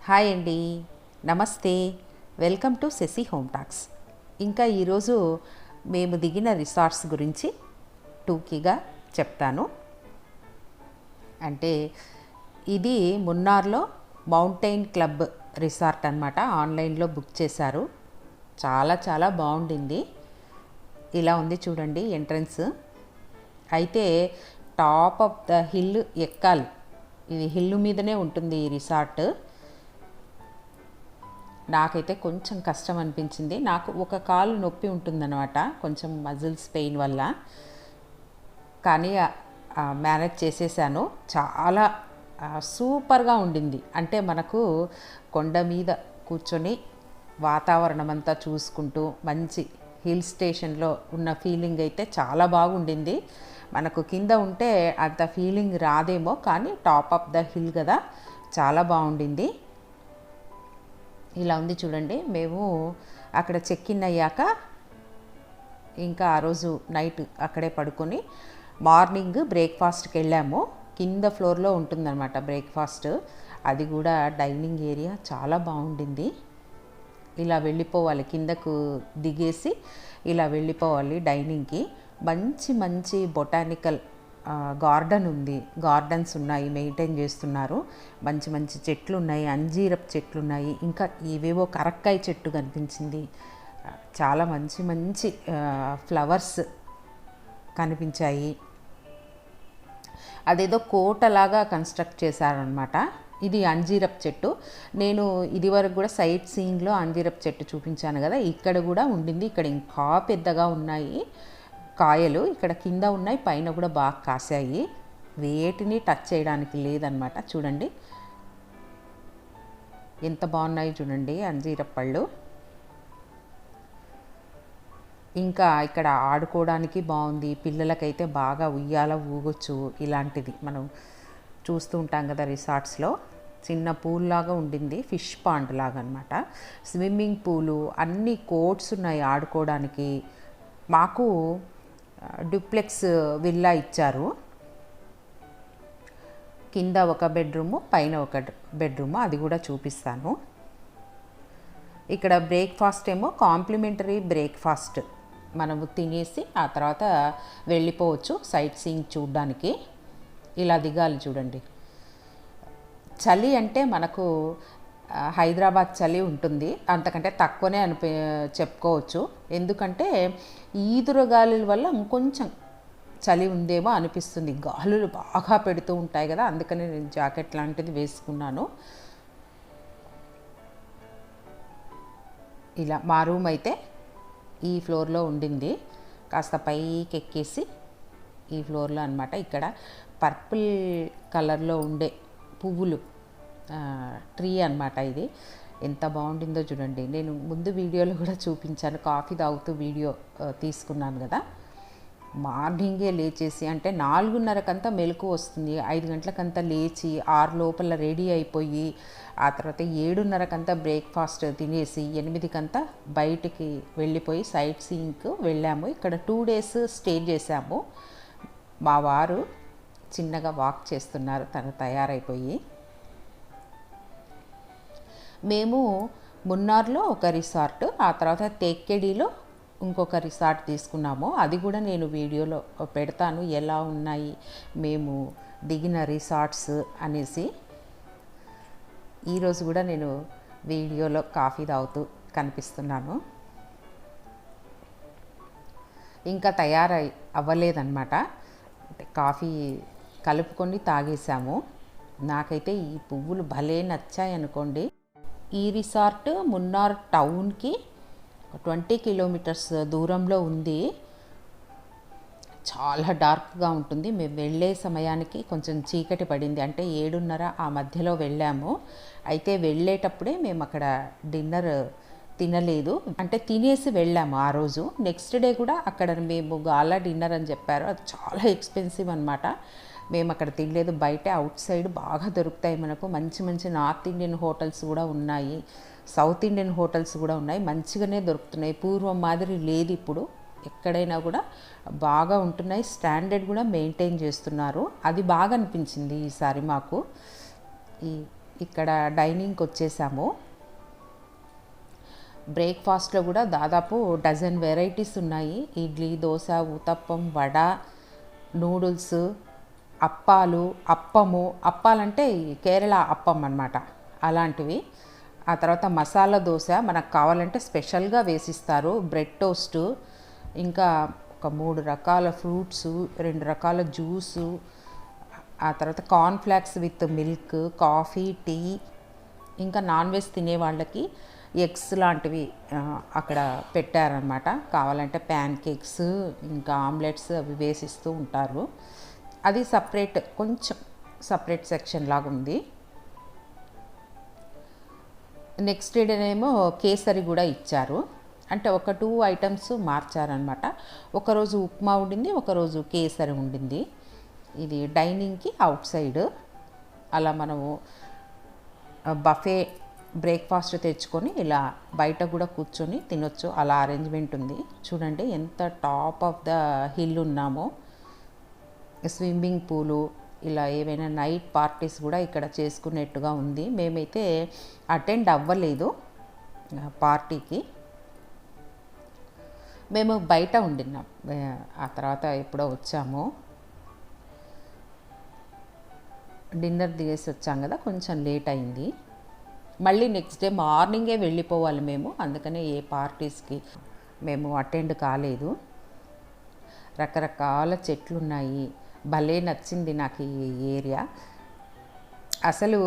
Hi అండి, నమస్తే. Welcome to Shashi Home Talks. ఇంకా ఈరోజు మేము దిగిన రిసార్ట్స్ గురించి టూకీగా చెప్తాను. అంటే ఇది మున్నార్లో మౌంటైన్ క్లబ్ రిసార్ట్ అన్నమాట. ఆన్లైన్లో బుక్ చేశారు. చాలా చాలా బాగుండింది. ఇలా ఉంది చూడండి ఎంట్రన్స్. అయితే టాప్ ఆఫ్ ద హిల్ ఎక్కాలి. ఇది హిల్ మీదనే ఉంటుంది ఈ రిసార్ట్. నాకైతే కొంచెం కష్టం అనిపించింది. నాకు ఒక కాలు నొప్పి ఉంటుందన్నమాట, కొంచెం మజిల్స్ పెయిన్ వల్ల. కానీ మేనేజ్ చేసేసాను. చాలా సూపర్గా ఉండింది. అంటే మనకు కొండ మీద కూర్చొని వాతావరణం అంతా చూసుకుంటూ మంచి హిల్ స్టేషన్లో ఉన్న ఫీలింగ్ అయితే చాలా బాగుండింది. మనకు కింద ఉంటే అంత ఫీలింగ్ రాదేమో, కానీ టాప్ ఆఫ్ ద హిల్ కదా, చాలా బాగుండింది. ఇలా ఉంది చూడండి. మేము అక్కడ చెక్ ఇన్ అయ్యాక ఇంకా ఆ రోజు నైట్ అక్కడే పడుకొని మార్నింగ్ బ్రేక్ఫాస్ట్కి వెళ్ళాము. కింద ఫ్లోర్లో ఉంటుందన్నమాట బ్రేక్ఫాస్ట్. అది కూడా డైనింగ్ ఏరియా చాలా బాగుండింది. ఇలా వెళ్ళిపోవాలి, కిందకు దిగేసి ఇలా వెళ్ళిపోవాలి డైనింగ్కి. మంచి మంచి బొటానికల్ గార్డెన్ ఉంది, గార్డెన్స్ ఉన్నాయి, మెయింటైన్ చేస్తున్నారు. మంచి మంచి చెట్లు ఉన్నాయి, అంజీరపు చెట్లు ఉన్నాయి, ఇంకా ఇవేవో కరక్కాయ చెట్టు కనిపించింది. చాలా మంచి మంచి ఫ్లవర్స్ కనిపించాయి. అదేదో కోటలాగా కన్స్ట్రక్ట్ చేశారనమాట. ఇది అంజీరపు చెట్టు. నేను ఇదివరకు కూడా సైట్ సీయింగ్లో అంజీరపు చెట్టు చూపించాను కదా, ఇక్కడ కూడా ఉండింది. ఇక్కడ ఇంకా పెద్దగా ఉన్నాయి కాయలు. ఇక్కడ కింద ఉన్నాయి, పైన కూడా బాగా కాసాయి. వేటిని టచ్ చేయడానికి లేదనమాట. చూడండి ఎంత బాగున్నాయి చూడండి అంజీరపు పళ్ళు. ఇంకా ఇక్కడ ఆడుకోవడానికి బాగుంది. పిల్లలకైతే బాగా ఉయ్యాల ఊగొచ్చు. ఇలాంటిది మనం చూస్తూ ఉంటాం కదా రిసార్ట్స్లో. చిన్న పూల్ లాగా ఉండింది, ఫిష్ పాండ్ లాగా అనమాట. స్విమ్మింగ్ పూలు, అన్ని కోర్ట్స్ ఉన్నాయి ఆడుకోవడానికి. మాకు డ్యూప్లెక్స్ విల్లా ఇచ్చారు. కింద ఒక బెడ్రూము, పైన ఒక బెడ్రూము, అది కూడా చూపిస్తాను. ఇక్కడ బ్రేక్ఫాస్ట్ ఏమో కాంప్లిమెంటరీ బ్రేక్ఫాస్ట్. మనము తినేసి ఆ తర్వాత వెళ్ళిపోవచ్చు సైట్ సీయింగ్ చూడడానికి. ఇలా దిగాలి చూడండి. చలి అంటే మనకు హైదరాబాద్ చలి ఉంటుంది, అంతకంటే తక్కువనే చెప్పుకోవచ్చు. ఎందుకంటే ఈదురుగాలుల వల్ల ఇంకొంచెం చలి ఉందేమో అనిపిస్తుంది. గాలులు బాగా పెడుతూ ఉంటాయి కదా, అందుకని నేను జాకెట్ లాంటిది వేసుకున్నాను. ఇలా మా రూమ్ అయితే ఈ ఫ్లోర్లో ఉండింది. కాస్త పైకి ఎక్కేసి ఈ ఫ్లోర్లో అనమాట. ఇక్కడ పర్పుల్ కలర్లో ఉండే పువ్వులు ట్రీ అనమాట. ఇది ఎంత బాగుండిందో చూడండి. నేను ముందు వీడియోలో కూడా చూపించాను, కాఫీ తాగుతూ వీడియో తీసుకున్నాను కదా. మార్నింగే లేచేసి, అంటే 4:30కంతా మెలకు వస్తుంది. 5 గంటలకంతా లేచి 6 లోపల రెడీ అయిపోయి, ఆ తర్వాత 7:30కంతా బ్రేక్ఫాస్ట్ తినేసి 8కంతా బయటికి వెళ్ళిపోయి సైట్ సీయింగ్కి వెళ్ళాము. ఇక్కడ 2 days స్టే చేశాము. మా వారు చిన్నగా వాక్ చేస్తున్నారు, తను తయారైపోయి. మేము మున్నార్లో ఒక రిసార్ట్, ఆ తర్వాత తెక్కెడిలో ఇంకొక రిసార్ట్ తీసుకున్నాము. అది కూడా నేను వీడియోలో పెడతాను, ఎలా ఉన్నాయి మేము దిగిన రిసార్ట్స్ అనేసి. ఈరోజు కూడా నేను వీడియోలో కాఫీ తాగుతూ కనిపిస్తున్నాను. ఇంకా తయారై అవ్వలేదన్నమాట. కాఫీ కలుపుకొని తాగేసాము. నాకైతే ఈ పువ్వులు భలే నచ్చాయి అనుకోండి. ఈ రిసార్ట్ మున్నార్ టౌన్కి 20 kilometers దూరంలో ఉంది. చాలా డార్క్గా ఉంటుంది. మేము వెళ్ళే సమయానికి కొంచెం చీకటి పడింది, అంటే 7:30 ఆ మధ్యలో వెళ్ళాము. అయితే వెళ్ళేటప్పుడే మేము అక్కడ డిన్నర్ తినలేదు, అంటే తినేసి వెళ్ళాము ఆ రోజు. నెక్స్ట్ డే కూడా అక్కడ మేము గాలా డిన్నర్ అని చెప్పారు, అది చాలా ఎక్స్పెన్సివ్ అనమాట. మేము అక్కడ తినలేదు. బయట అవుట్ సైడ్ బాగా దొరుకుతాయి మనకు. మంచి మంచి నార్త్ ఇండియన్ హోటల్స్ కూడా ఉన్నాయి, సౌత్ ఇండియన్ హోటల్స్ కూడా ఉన్నాయి. మంచిగానే దొరుకుతున్నాయి, పూర్వం మాదిరి లేదు ఇప్పుడు. ఎక్కడైనా కూడా బాగా ఉంటున్నాయి, స్టాండర్డ్ కూడా మెయింటైన్ చేస్తున్నారు. అది బాగా అనిపించింది ఈసారి మాకు. ఈ ఇక్కడ డైనింగ్కి వచ్చేసాము. బ్రేక్ఫాస్ట్లో కూడా దాదాపు డజన్ వెరైటీస్ ఉన్నాయి. ఇడ్లీ, దోశ, ఊతప్పం, వడ, నూడిల్స్, అప్పాలు, అప్పాలంటే కేరళ అప్పం అన్నమాట, అలాంటివి. ఆ తర్వాత మసాలా దోశ మనకు కావాలంటే స్పెషల్గా వేసిస్తారు. బ్రెడ్ టోస్టు, ఇంకా ఒక 3 రకాల ఫ్రూట్సు, 2 రకాల జ్యూసు, ఆ తర్వాత cornflakes with milk, coffee, tea. ఇంకా నాన్ వెజ్ తినే వాళ్ళకి ఎగ్స్ లాంటివి అక్కడ పెట్టారనమాట. కావాలంటే ప్యాన్ కేక్స్, ఇంకా ఆమ్లెట్స్ అవి వేసిస్తూ ఉంటారు. అది సపరేట్, కొంచెం సపరేట్ సెక్షన్ లాగా ఉంది. నెక్స్ట్ డేనేమో కేసరి కూడా ఇచ్చారు. అంటే ఒక 2 ఐటమ్స్ మార్చారనమాట. ఒకరోజు ఉప్మా ఉండింది, ఒకరోజు కేసరి ఉండింది. ఇది డైనింగ్కి అవుట్ సైడ్. అలా మనము బఫే బ్రేక్ఫాస్ట్ తెచ్చుకొని ఇలా బయట కూడా కూర్చొని తినొచ్చు, అలా అరేంజ్మెంట్ ఉంది. చూడండి ఎంత టాప్ ఆఫ్ ద హిల్ ఉన్నామో. స్విమ్మింగ్ పూలు, ఇలా ఏవైనా నైట్ పార్టీస్ కూడా ఇక్కడ చేసుకునేట్టుగా ఉంది. మేమైతే అటెండ్ అవ్వలేదు పార్టీకి, మేము బయట ఉండినాం. ఆ తర్వాత ఎప్పుడో వచ్చాము, డిన్నర్ దిగేసి వచ్చాం కదా, కొంచెం లేట్ అయింది. మళ్ళీ నెక్స్ట్ డే మార్నింగే వెళ్ళిపోవాలి మేము, అందుకనే ఏ పార్టీస్కి మేము అటెండ్ కాలేదు. రకరకాల చెట్లు ఉన్నాయి, భలే నచ్చింది నాకు ఈ ఏరియా. అసలు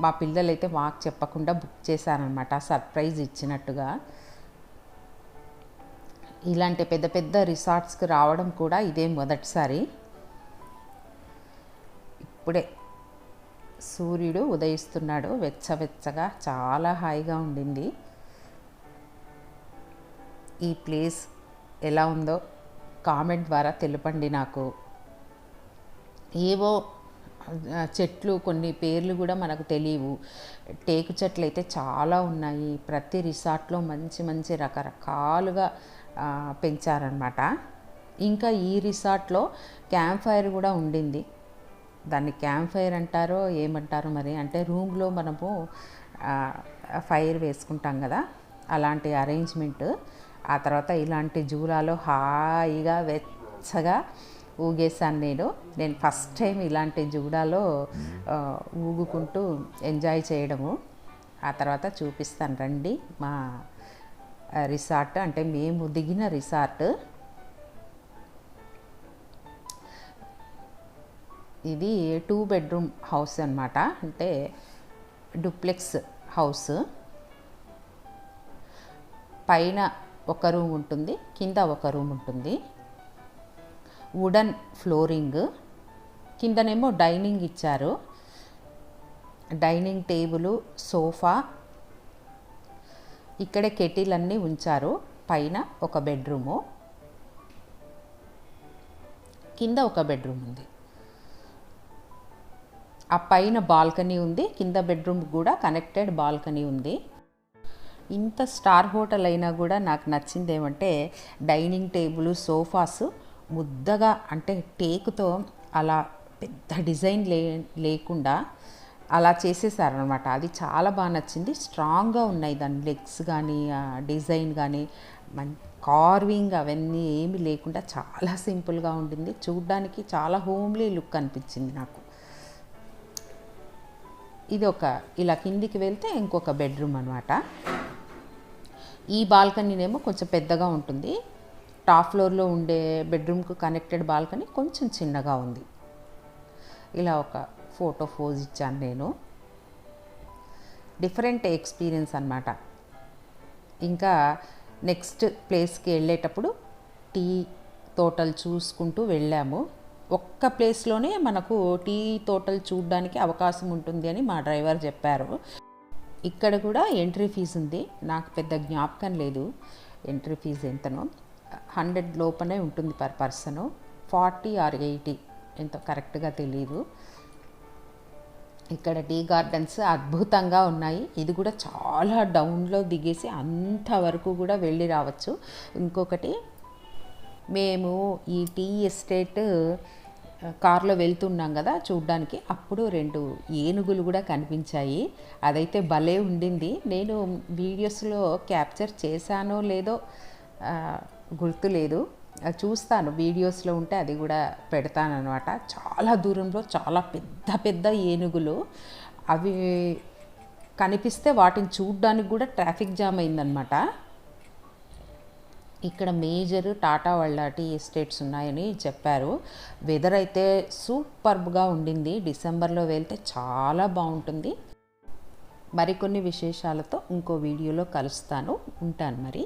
మా పిల్లలైతే మాకు చెప్పకుండా బుక్ చేశారనమాట, సర్ప్రైజ్ ఇచ్చినట్టుగా. ఇలాంటి పెద్ద పెద్ద రిసార్ట్స్కి రావడం కూడా ఇదే మొదటిసారి. ఇప్పుడే సూర్యుడు ఉదయిస్తున్నాడు, వెచ్చవెచ్చగా చాలా హాయిగా ఉండింది. ఈ ప్లేస్ ఎలా ఉందో కామెంట్ ద్వారా తెలపండి నాకు. ఏవో చెట్లు, కొన్ని పేర్లు కూడా మనకు తెలియవు. టేకు చెట్లు అయితే చాలా ఉన్నాయి. ప్రతి రిసార్ట్లో మంచి మంచి రకరకాలుగా పెంచారనమాట. ఇంకా ఈ రిసార్ట్లో క్యాంప్ ఫైర్ కూడా ఉండింది. దాన్ని క్యాంప్ ఫైర్ అంటారో ఏమంటారో మరి, అంటే రూమ్లో మనము ఫైర్ వేసుకుంటాం కదా, అలాంటి అరేంజ్మెంట్. ఆ తర్వాత ఇలాంటి జూలాలో హాయిగా వెచ్చగా ఊగేశాను నేను ఫస్ట్ టైం ఇలాంటి జూడాలో ఊగుకుంటూ ఎంజాయ్ చేయడము. ఆ తర్వాత చూపిస్తాను రండి మా రిసార్ట్, అంటే మేము దిగిన రిసార్ట్. ఇది 2 బెడ్రూమ్ హౌస్ అన్నమాట, అంటే డూప్లెక్స్ హౌస్. పైన ఒక రూమ్ ఉంటుంది, కింద ఒక రూమ్ ఉంటుంది. వుడన్ ఫ్లోరింగ్, కిందనేమో డైనింగ్ ఇచ్చారు. డైనింగ్ టేబుల్, సోఫా, ఇక్కడే కెటిల్ అన్నీ ఉంచారు. పైన ఒక బెడ్రూము, కింద ఒక బెడ్రూమ్ ఉంది. ఆ పైన బాల్కనీ ఉంది, కింద బెడ్రూమ్ కూడా కనెక్టెడ్ బాల్కనీ ఉంది. ఇంత స్టార్ హోటల్ అయినా కూడా నాకు నచ్చింది ఏమంటే డైనింగ్ టేబుల్, సోఫాస్ ముద్దగా, అంటే టేకుతో అలా పెద్ద డిజైన్ లేకుండా అలా చేసేసారనమాట. అది చాలా బాగా నచ్చింది. స్ట్రాంగ్గా ఉన్నాయి దాని లెగ్స్ కానీ, డిజైన్ కానీ, కార్వింగ్ అవన్నీ ఏమీ లేకుండా చాలా సింపుల్గా ఉండింది. చూడ్డానికి చాలా హోమ్లీ లుక్ అనిపించింది నాకు. ఇది ఇలా కిందికి వెళ్తే ఇంకొక బెడ్రూమ్ అనమాట. ఈ బాల్కనీనేమో కొంచెం పెద్దగా ఉంటుంది. టాప్ ఫ్లోర్లో ఉండే బెడ్రూమ్కు కనెక్టెడ్ బాల్కనీ కొంచెం చిన్నగా ఉంది. ఇలా ఒక ఫోటో పోజ్ ఇచ్చాను నేను. డిఫరెంట్ ఎక్స్పీరియన్స్ అన్నమాట. ఇంకా నెక్స్ట్ ప్లేస్కి వెళ్ళేటప్పుడు టీ తోటలు చూసుకుంటూ వెళ్ళాము. ఒక్క ప్లేస్లోనే మనకు టీ తోటలు చూడడానికి అవకాశం ఉంటుంది అని మా డ్రైవర్ చెప్పారు. ఇక్కడ కూడా ఎంట్రీ ఫీజు ఉంది. నాకు పెద్ద జ్ఞాపకం లేదు ఎంట్రీ ఫీజు ఎంతనో. 100 లోపనే ఉంటుంది పర్ పర్సను. 40 or 80 ఎంతో కరెక్ట్గా తెలియదు. ఇక్కడ టీ గార్డెన్స్ అద్భుతంగా ఉన్నాయి. ఇది కూడా చాలా డౌన్లో దిగేసి అంతవరకు కూడా వెళ్ళి రావచ్చు. ఇంకొకటి, మేము ఈ టీ ఎస్టేట్ కారులో వెళ్తున్నాం కదా చూడ్డానికి, అప్పుడు 2 ఏనుగులు కూడా కనిపించాయి. అదైతే భలే ఉండింది. నేను వీడియోస్లో క్యాప్చర్ చేశానో లేదో గుర్తులేదు. చూస్తాను, వీడియోస్లో ఉంటే అది కూడా పెడతానన్నమాట. చాలా దూరంలో చాలా పెద్ద పెద్ద ఏనుగులు అవి కనిపిస్తే వాటిని చూడ్డానికి కూడా ట్రాఫిక్ జామ్ అయిందనమాట. ఇక్కడ మేజర్ టాటా వాళ్ళ టీ ఎస్టేట్స్ ఉన్నాయని చెప్పారు. వెదర్ అయితే సూపర్బ్గా ఉండింది. డిసెంబర్లో వెళ్తే చాలా బాగుంటుంది. మరికొన్ని విశేషాలతో ఇంకో వీడియోలో కలుస్తాను. ఉంటాను మరి.